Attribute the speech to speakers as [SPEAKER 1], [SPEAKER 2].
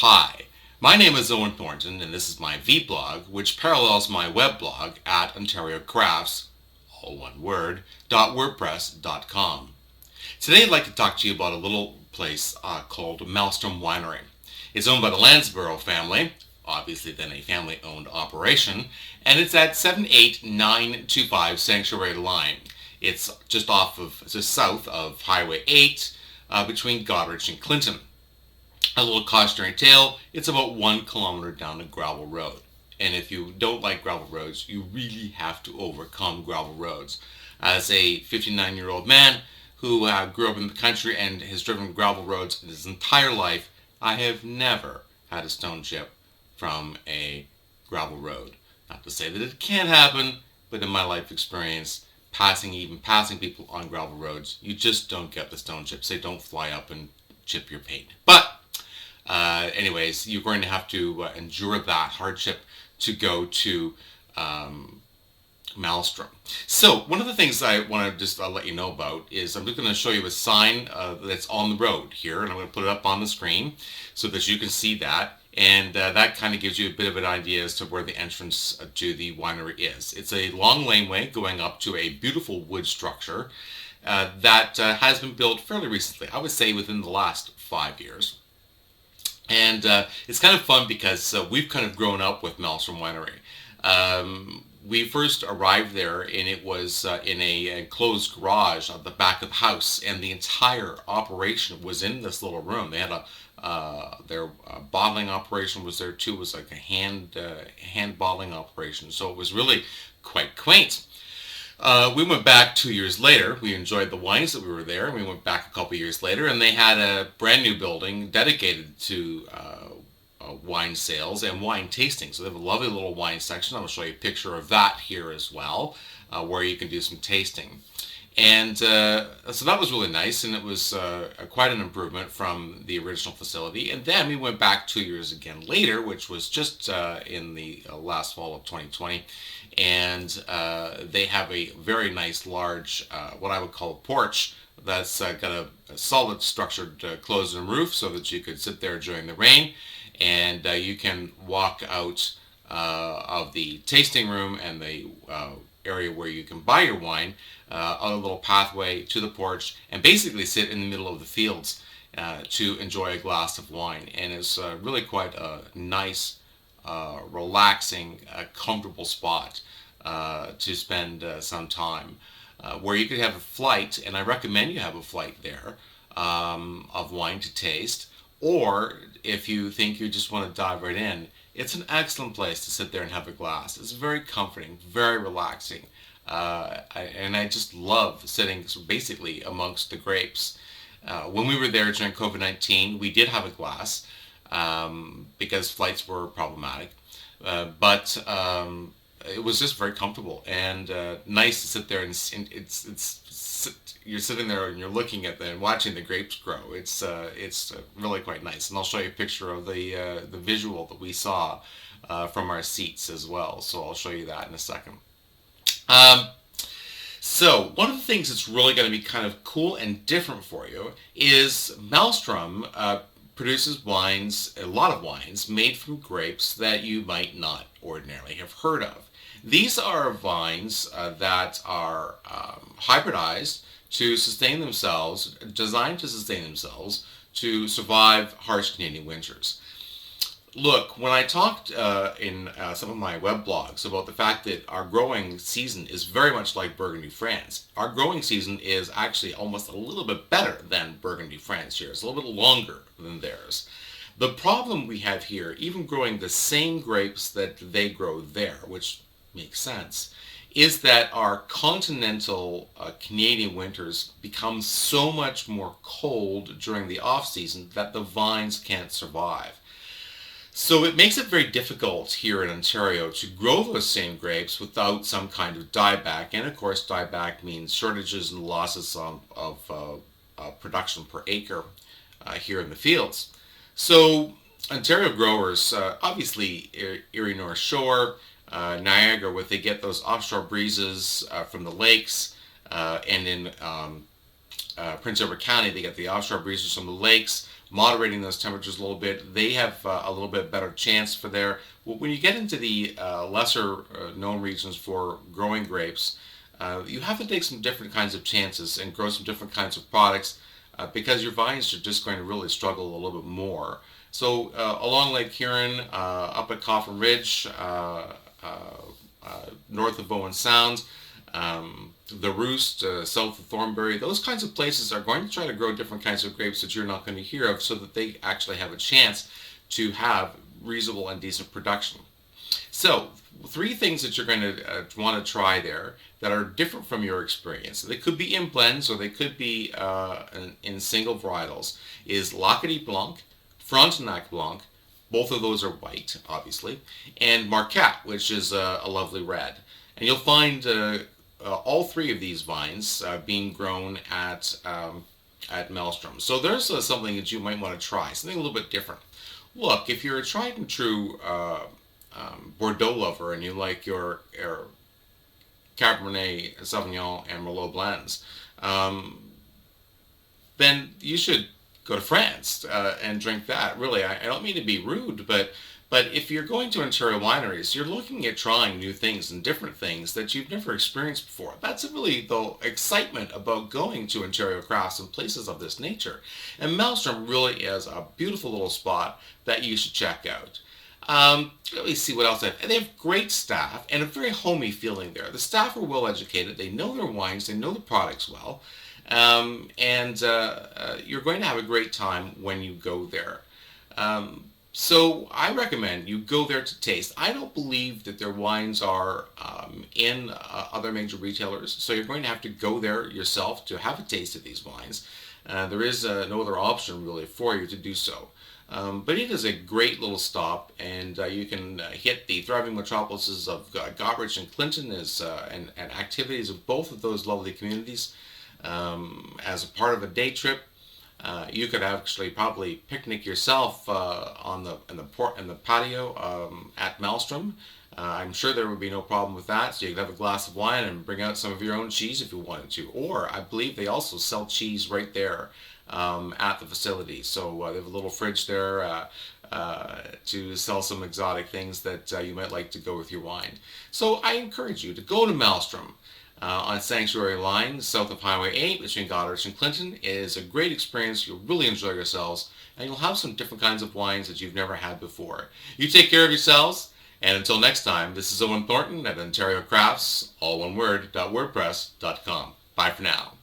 [SPEAKER 1] Hi, my name is Owen Thornton, and this is my vblog, which parallels my weblog at Ontario Crafts, all one word, .wordpress.com. Today I'd like to talk to you about a little place called Maelstrom Winery. It's owned by the Landsborough family, obviously then a family-owned operation, and it's at 78925 Sanctuary Line. It's just south of Highway 8 between Goderich and Clinton. A little cautionary tale, it's about 1 kilometer down a gravel road. And if you don't like gravel roads, you really have to overcome gravel roads. As a 59-year-old man who grew up in the country and has driven gravel roads his entire life, I have never had a stone chip from a gravel road. Not to say that it can't happen, but in my life experience, even passing people on gravel roads, you just don't get the stone chips. They don't fly up and chip your paint. But anyways, you're going to have to endure that hardship to go to Maelstrom. So one of the things I want to just let you know about is I'm just going to show you a sign that's on the road here, and I'm going to put it up on the screen so that you can see that. And that kind of gives you a bit of an idea as to where the entrance to the winery is. It's a long laneway going up to a beautiful wood structure that has been built fairly recently, I would say within the last 5 years. And it's kind of fun because we've kind of grown up with Maelstrom Winery. We first arrived there and it was in a enclosed garage at the back of the house, and the entire operation was in this little room. They had their bottling operation was there too. It was like a hand bottling operation, so it was really quite quaint. We went back 2 years later. We enjoyed the wines that we were there, and we went back a couple years later, and they had a brand new building dedicated to wine sales and wine tasting. So they have a lovely little wine section. I'm going to show you a picture of that here as well, where you can do some tasting. And so that was really nice, and it was quite an improvement from the original facility. And then we went back 2 years again later, which was just in the last fall of 2020. And they have a very nice large, what I would call a porch, that's got a solid structured closed roof so that you could sit there during the rain. And you can walk out of the tasting room and the area where you can buy your wine on a little pathway to the porch, and basically sit in the middle of the fields to enjoy a glass of wine. And it's really quite a nice, relaxing, comfortable spot to spend some time, where you could have a flight, and I recommend you have a flight there of wine to taste. Or if you think you just want to dive right in, it's an excellent place to sit there and have a glass. It's very comforting, very relaxing. And I just love sitting basically amongst the grapes. When we were there during COVID-19, we did have a glass because flights were problematic. But it was just very comfortable and nice to sit there, and you're sitting there and you're looking at them and watching the grapes grow. It's really quite nice, and I'll show you a picture of the visual that we saw from our seats as well. So I'll show you that in a second. So one of the things that's really going to be kind of cool and different for you is Maelstrom produces wines, a lot of wines made from grapes that you might not ordinarily have heard of. These are vines that are hybridized to sustain themselves, designed to sustain themselves to survive harsh Canadian winters. Look, when I talked in some of my web blogs about the fact that our growing season is very much like Burgundy, France, our growing season is actually almost a little bit better than Burgundy, France here. It's a little bit longer than theirs. The problem we have here, even growing the same grapes that they grow there, which makes sense, is that our continental Canadian winters become so much more cold during the off-season that the vines can't survive. So it makes it very difficult here in Ontario to grow those same grapes without some kind of dieback. And of course, dieback means shortages and losses of production per acre here in the fields. So Ontario growers, obviously Erie North Shore, Niagara, where they get those offshore breezes from the lakes, and in Prince Edward County, they get the offshore breezes from the lakes, moderating those temperatures a little bit. They have a little bit better chance for there. When you get into the lesser known regions for growing grapes, you have to take some different kinds of chances and grow some different kinds of products because your vines are just going to really struggle a little bit more. So along Lake Huron, up at Coffin Ridge, north of Bowen Sound, the Roost, south of Thornbury, those kinds of places are going to try to grow different kinds of grapes that you're not going to hear of so that they actually have a chance to have reasonable and decent production. So, three things that you're going to want to try there that are different from your experience. They could be in blends or they could be in single varietals. Is Lac-a-Dee Blanc, Frontenac Blanc, both of those are white, obviously, and Marquette, which is a lovely red. And you'll find all three of these vines being grown at Maelstrom. So there's something that you might want to try, something a little bit different. Look, if you're a tried and true Bordeaux lover and you like your Cabernet Sauvignon and Merlot blends, then you should go to France and drink that. Really, I don't mean to be rude, but if you're going to Ontario wineries, you're looking at trying new things and different things that you've never experienced before. That's really the excitement about going to Ontario crafts and places of this nature. And Maelstrom really is a beautiful little spot that you should check out. Let me see what else they have. They have great staff and a very homey feeling there. The staff are well educated. They know their wines. They know the products well. And you're going to have a great time when you go there. So I recommend you go there to taste. I don't believe that their wines are in other major retailers, so you're going to have to go there yourself to have a taste of these wines. There is no other option really for you to do so. But it is a great little stop, and you can hit the thriving metropolises of Goderich and Clinton and activities of both of those lovely communities as a part of a day trip. You could actually probably picnic yourself in the patio at Maelstrom. I'm sure there would be no problem with that. So you could have a glass of wine and bring out some of your own cheese if you wanted to. Or I believe they also sell cheese right there at the facility. So they have a little fridge there to sell some exotic things that you might like to go with your wine. So I encourage you to go to Maelstrom. On Sanctuary Line, south of Highway 8, between Goderich and Clinton. It is a great experience. You'll really enjoy yourselves, and you'll have some different kinds of wines that you've never had before. You take care of yourselves, and until next time, this is Owen Thornton at Ontario Crafts, all one word, .wordpress.com. Bye for now.